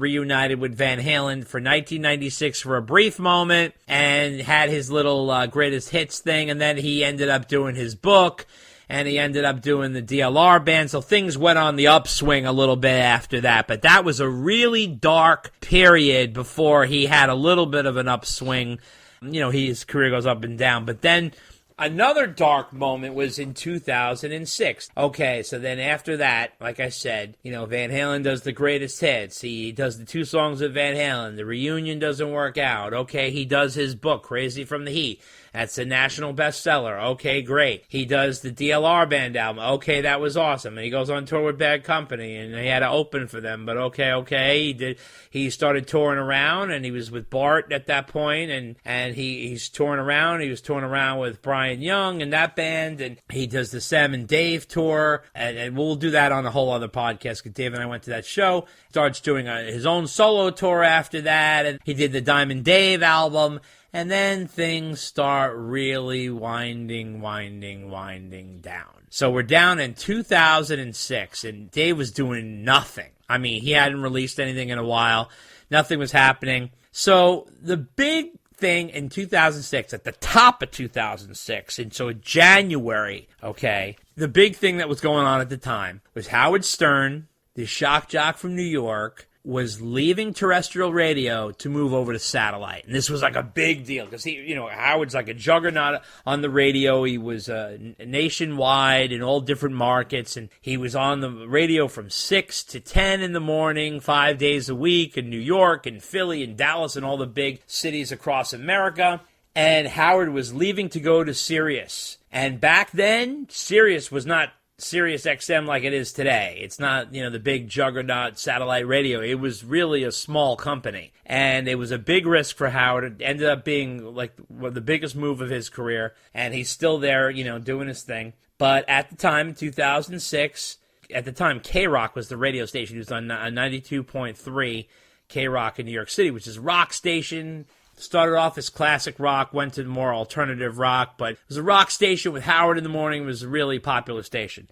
reunited with Van Halen for 1996 for a brief moment and had his little greatest hits thing, and then he ended up doing his book, and he ended up doing the DLR band, so things went on the upswing a little bit after that, but that was a really dark period before he had a little bit of an upswing. His career goes up and down, but then another dark moment was in 2006. Okay, so then after that, like I said, Van Halen does the greatest hits. He does the 2 songs with Van Halen. The reunion doesn't work out. Okay, he does his book, Crazy from the Heat. That's a national bestseller. Okay, great. He does the DLR band album. Okay, that was awesome. And he goes on tour with Bad Company, and he had to open for them. But okay. He started touring around, and he was with Bart at that point, and he's touring around. He was touring around with Brian Young and that band, and he does the Sam and Dave tour, and we'll do that on a whole other podcast, because Dave and I went to that show. Starts doing his own solo tour after that, and he did the Diamond Dave album. And then things start really winding down. So we're down in 2006, and Dave was doing nothing. I mean, he hadn't released anything in a while. Nothing was happening. So the big thing in 2006, at the top of 2006, and so in January, okay, the big thing that was going on at the time was Howard Stern, the shock jock from New York, was leaving terrestrial radio to move over to satellite. And this was like a big deal because Howard's like a juggernaut on the radio. He was nationwide in all different markets, and he was on the radio from 6 to 10 in the morning, 5 days a week in New York and Philly and Dallas and all the big cities across America. And Howard was leaving to go to Sirius. And back then, Sirius was not Sirius XM like it is today. It's not, the big juggernaut satellite radio. It was really a small company. And it was a big risk for Howard. It ended up being like the biggest move of his career. And he's still there, doing his thing. But at the time, in 2006, K-Rock was the radio station. He was on 92.3 K-Rock in New York City, which is a rock station. Started off as classic rock, went to more alternative rock, but it was a rock station with Howard in the morning. It was a really popular station.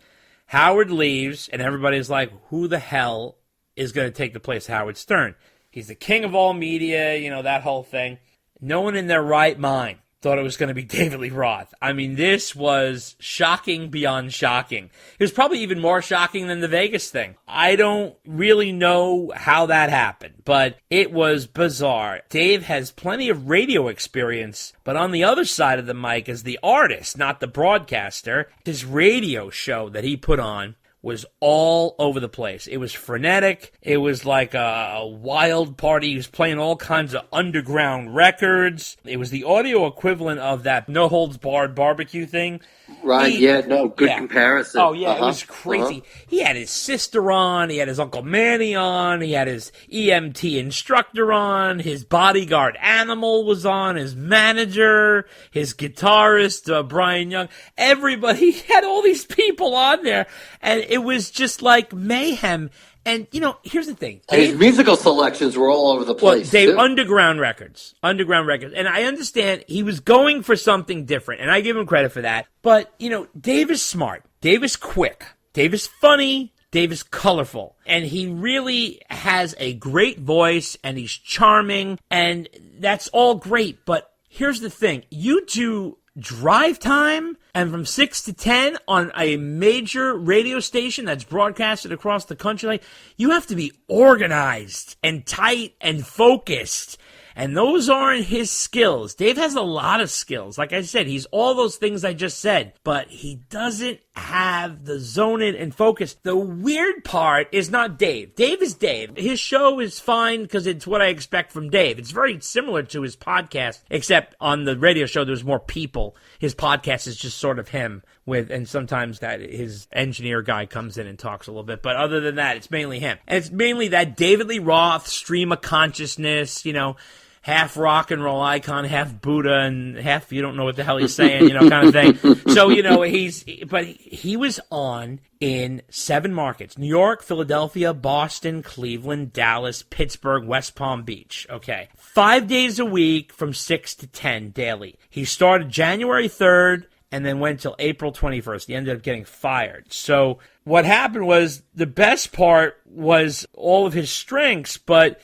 Howard leaves, and everybody's like, who the hell is going to take the place of Howard Stern? He's the king of all media, that whole thing. No one in their right mind thought it was going to be David Lee Roth. I mean, this was shocking beyond shocking. It was probably even more shocking than the Vegas thing. I don't really know how that happened, but it was bizarre. Dave has plenty of radio experience, but on the other side of the mic as the artist, not the broadcaster, his radio show that he put on was all over the place. It was frenetic. It was like a wild party. He was playing all kinds of underground records. It was the audio equivalent of that No Holds Barred barbecue thing. Right, good comparison. Oh, yeah, It was crazy. He had his sister on. He had his Uncle Manny on. He had his EMT instructor on. His bodyguard Animal was on. His manager, his guitarist, Brian Young. Everybody, he had all these people on there. And it was just like mayhem. And, here's the thing. His musical selections were all over the place. Well, underground records. And I understand he was going for something different, and I give him credit for that. But, Dave is smart. Dave is quick. Dave is funny. Dave is colorful. And he really has a great voice, and he's charming, and that's all great. But here's the thing. You do drive time and from 6 to 10 on a major radio station that's broadcasted across the country, like, you have to be organized and tight and focused. And those aren't his skills. Dave has a lot of skills. Like I said, he's all those things I just said, but he doesn't have the zone in and focus. The weird part is not Dave. Dave is Dave. His show is fine because it's what I expect from Dave. It's very similar to his podcast, except on the radio show there's more people. His podcast is just sort of him and sometimes that his engineer guy comes in and talks a little bit. But other than that, it's mainly him. And it's mainly that David Lee Roth stream of consciousness, half rock and roll icon, half Buddha, and half you don't know what the hell he's saying, kind of thing. So, he was on in 7 markets: New York, Philadelphia, Boston, Cleveland, Dallas, Pittsburgh, West Palm Beach. Okay. 5 days a week from 6 to 10 daily. He started January 3rd and then went till April 21st. He ended up getting fired. So what happened was the best part was all of his strengths, but,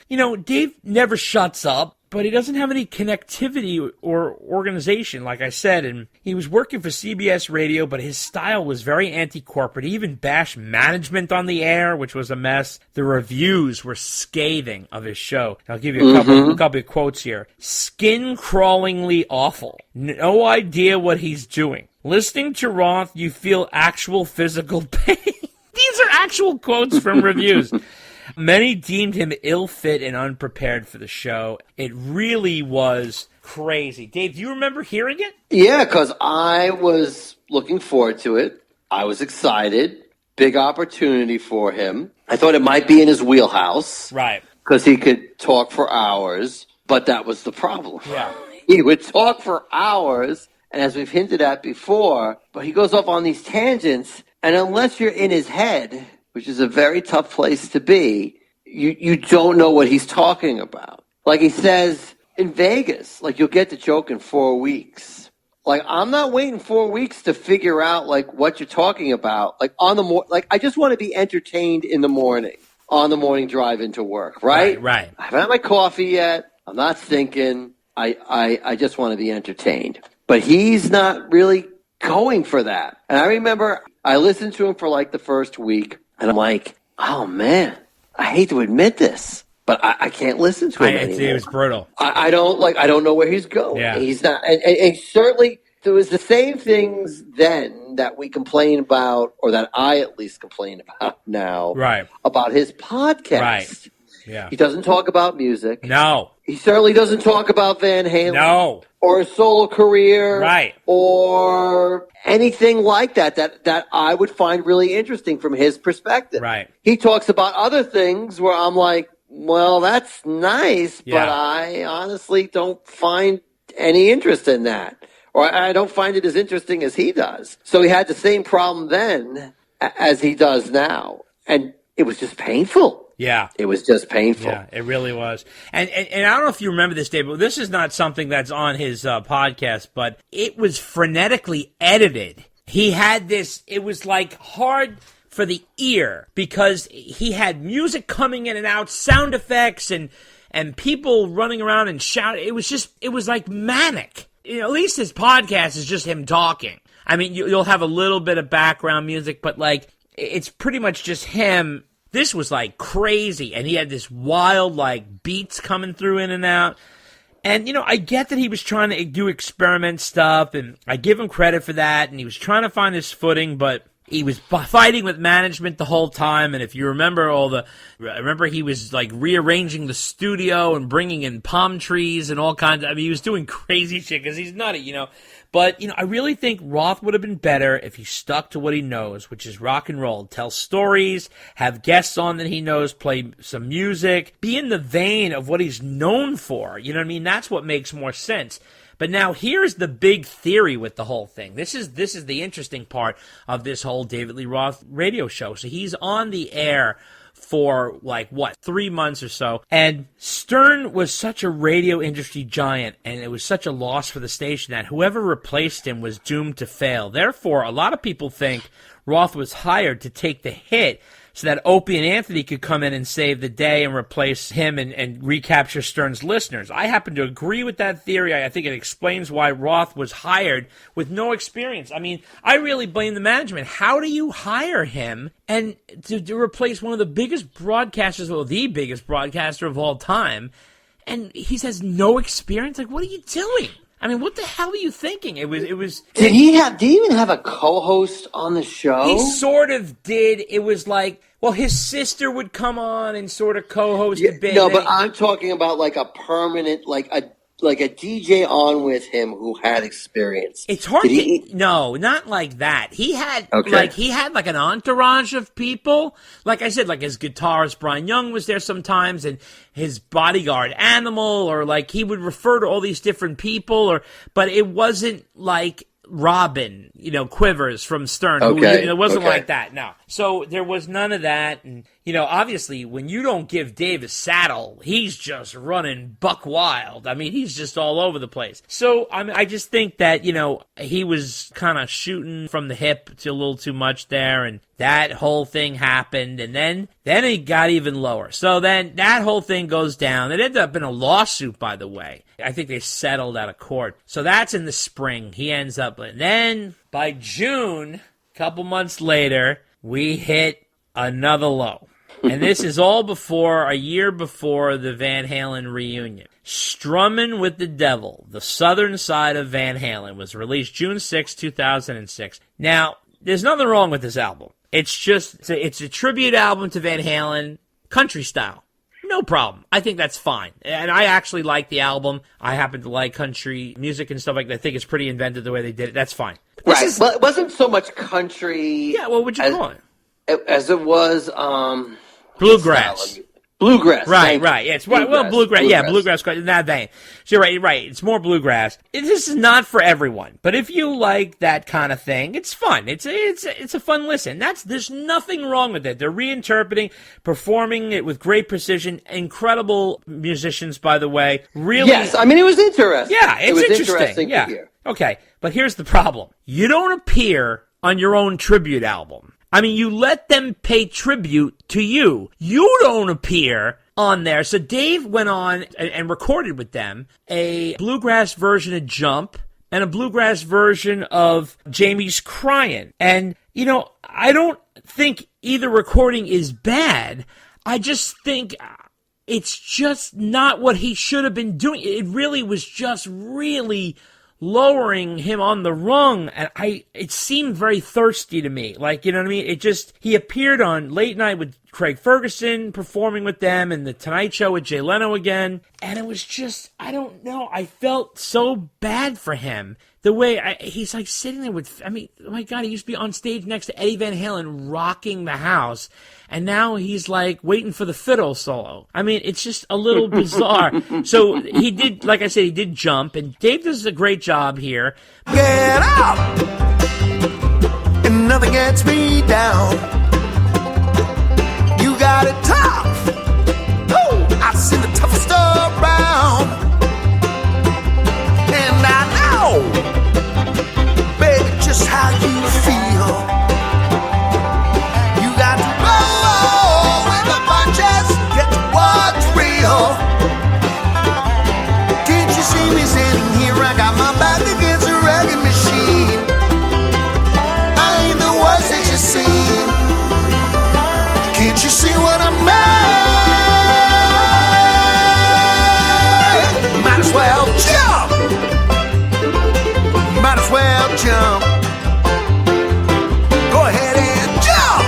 Dave never shuts up, but he doesn't have any connectivity or organization, like I said, and he was working for CBS Radio, but his style was very anti-corporate. He even bashed management on the air, which was a mess. The reviews were scathing of his show. I'll give you a couple of quotes here. Skin-crawlingly awful. No idea what he's doing. Listening to Roth, you feel actual physical pain. These are actual quotes from reviews. Many deemed him ill-fit and unprepared for the show. It really was crazy. Dave, do you remember hearing it? Yeah, because I was looking forward to it. I was excited. Big opportunity for him. I thought it might be in his wheelhouse. Right. Because he could talk for hours, but that was the problem. Yeah. He would talk for hours, and as we've hinted at before, but he goes off on these tangents, and unless you're in his head, which is a very tough place to be, you don't know what he's talking about. Like he says, in Vegas, like you'll get the joke in 4 weeks. Like I'm not waiting 4 weeks to figure out like what you're talking about. Like I just want to be entertained in the morning, on the morning drive into work, right? Right. I haven't had my coffee yet. I'm not thinking. I just want to be entertained. But he's not really going for that. And I remember I listened to him for like the first week. And I'm like, oh, man, I hate to admit this, but I can't listen to him anymore. It was brutal. I don't know where he's going. Yeah. He's not. And certainly there was the same things then that we complain about, or that I at least complain about now, right, about his podcast. Right. Yeah. He doesn't talk about music. No. He certainly doesn't talk about Van Halen. No. Or a solo career. Right. Or anything like that I would find really interesting from his perspective. Right. He talks about other things where I'm like, well, that's nice, but I honestly don't find any interest in that. Or I don't find it as interesting as he does. So he had the same problem then as he does now. And it was just painful. Yeah. It was just painful. Yeah, it really was. And I don't know if you remember this, Dave, but this is not something that's on his podcast, but it was frenetically edited. He had this, it was like hard for the ear because he had music coming in and out, sound effects and people running around and shouting. It was like manic. At least his podcast is just him talking. I mean, you'll have a little bit of background music, but like it's pretty much just him. This was like crazy, and he had this wild like beats coming through in and out. And, I get that he was trying to do experiment stuff, and I give him credit for that, and he was trying to find his footing, but he was fighting with management the whole time. And if you remember remember he was like rearranging the studio and bringing in palm trees and all kinds of, he was doing crazy shit because he's nutty, But, I really think Roth would have been better if he stuck to what he knows, which is rock and roll. Tell stories, have guests on that he knows, play some music, be in the vein of what he's known for. You know what I mean? That's what makes more sense. But now here's the big theory with the whole thing. This is the interesting part of this whole David Lee Roth radio show. So he's on the air for 3 months or so. And Stern was such a radio industry giant, and it was such a loss for the station that whoever replaced him was doomed to fail. Therefore, a lot of people think Roth was hired to take the hit so that Opie and Anthony could come in and save the day and replace him and recapture Stern's listeners. I happen to agree with that theory. I think it explains why Roth was hired with no experience. I mean, I really blame the management. How do you hire him and to replace one of the biggest broadcasters, well, the biggest broadcaster of all time, and he has no experience? Like, what are you doing? I mean, what the hell are you thinking? It was. Did he even have a co-host on the show? He sort of did. It was like, well, his sister would come on and sort of co-host a bit. No, but I'm talking about like a permanent, like a DJ on with him who had experience. It's hard no, not like that. He had like an entourage of people. Like I said, like his guitarist Brian Young was there sometimes, and his bodyguard Animal, or like he would refer to all these different people, but it wasn't like Robin, Quivers from Stern. Okay. It wasn't like that, no. So there was none of that. And, obviously, when you don't give Dave a saddle, he's just running buck wild. I mean, he's just all over the place. So, I just think that, he was kind of shooting from the hip to a little too much there, and that whole thing happened, and then it got even lower. So then that whole thing goes down. It ended up in a lawsuit, by the way. I think they settled out of court. So that's in the spring. He ends up, and then by June, a couple months later, we hit another low. And this is all a year before the Van Halen reunion. Strummin' with the Devil, the southern side of Van Halen, was released June 6, 2006. Now, there's nothing wrong with this album. It's a tribute album to Van Halen, country style. No problem. I think that's fine. And I actually like the album. I happen to like country music and stuff like that. I think it's pretty inventive the way they did it. That's fine. Right. Well, it wasn't so much country. Yeah, what would you call it? As it was bluegrass. Bluegrass. Right. Yeah, it's bluegrass. Yeah, bluegrass in that vein. So you're right. It's more bluegrass. This is not for everyone, but if you like that kind of thing, it's fun. It's a fun listen. There's nothing wrong with it. They're reinterpreting, performing it with great precision. Incredible musicians, by the way. Really. Yes, I mean it was interesting. Yeah, it was interesting yeah. to hear. Okay, but here's the problem. You don't appear on your own tribute album. I mean, you let them pay tribute to you. You don't appear on there. So Dave went on and recorded with them a bluegrass version of Jump and a bluegrass version of Jamie's Crying. And, I don't think either recording is bad. I just think it's just not what he should have been doing. It really was just really lowering him on the rung, and it seemed very thirsty to me. Like, you know what I mean? He appeared on Late Night with Craig Ferguson, performing with them, and The Tonight Show with Jay Leno again, and it was just, I don't know, I felt so bad for him. The way he's like sitting there with, oh my God, he used to be on stage next to Eddie Van Halen rocking the house, and now he's like waiting for the fiddle solo. I mean, it's just a little bizarre. So he did, like I said, he did Jump, and Dave does a great job here. Get up, and nothing gets me down. You got it tough. Oh, I've seen the toughest around, and I know, baby, just how you feel. You got to roll with the punches, get to what's real. Can't you see me sitting here? I got my back against a wrecking machine. I ain't the worst that you've seen. Can't you see what I mean? Might as well jump. Might as well jump. Go ahead and jump.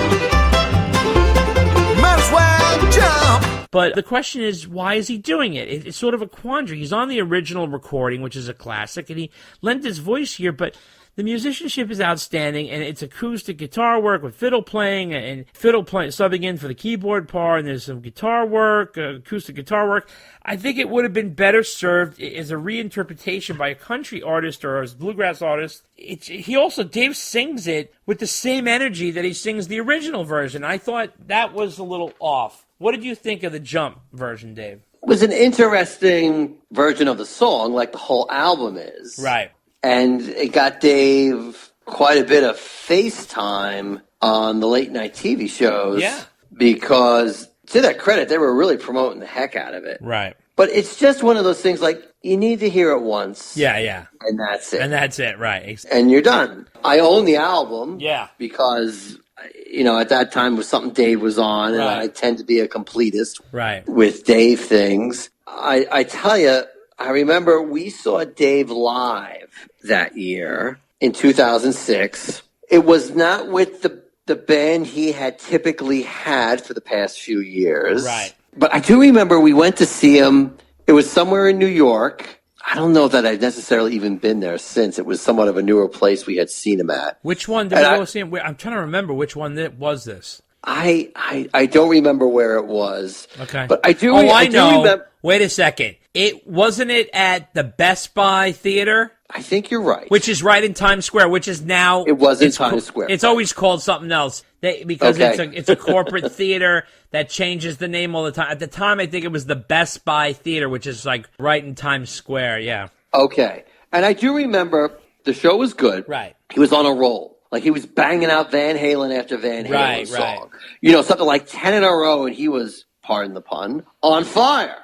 Might as well jump. But the question is, why is he doing it? It's sort of a quandary. He's on the original recording, which is a classic, and he lent his voice here, but the musicianship is outstanding, and it's acoustic guitar work with fiddle playing, and fiddle playing subbing in for the keyboard part, and there's some guitar work, acoustic guitar work. I think it would have been better served as a reinterpretation by a country artist or a bluegrass artist. Dave sings it with the same energy that he sings the original version. I thought that was a little off. What did you think of the Jump version, Dave? It was an interesting version of the song, like the whole album is. Right. And it got Dave quite a bit of FaceTime on the late night TV shows. Yeah. Because, to their credit, they were really promoting the heck out of it. Right. But it's just one of those things like, you need to hear it once. Yeah. And that's it. And that's it, right. And you're done. I own the album. Yeah. Because, at that time it was something Dave was on, and Right. I tend to be a completist Right. with Dave things. I tell you, I remember we saw Dave live that year in 2006. It was not with the band he had typically had for the past few years. Right. But I do remember we went to see him. It was somewhere in New York. I don't know that I've necessarily even been there since. It was somewhat of a newer place we had seen him at. Which one did we go see him? I'm trying to remember which one that was this. I don't remember where it was. Okay. But I do. I know. Remember. Wait a second. Wasn't it at the Best Buy theater? I think you're right. Which is right in Times Square, which is now... It was in Times Square. It's always called something else because it's a corporate theater that changes the name all the time. At the time, I think it was the Best Buy Theater, which is like right in Times Square, yeah. Okay. And I do remember the show was good. Right. He was on a roll. Like he was banging out Van Halen after Van Halen song. Right. You know, something like 10 in a row, and he was, pardon the pun, on fire.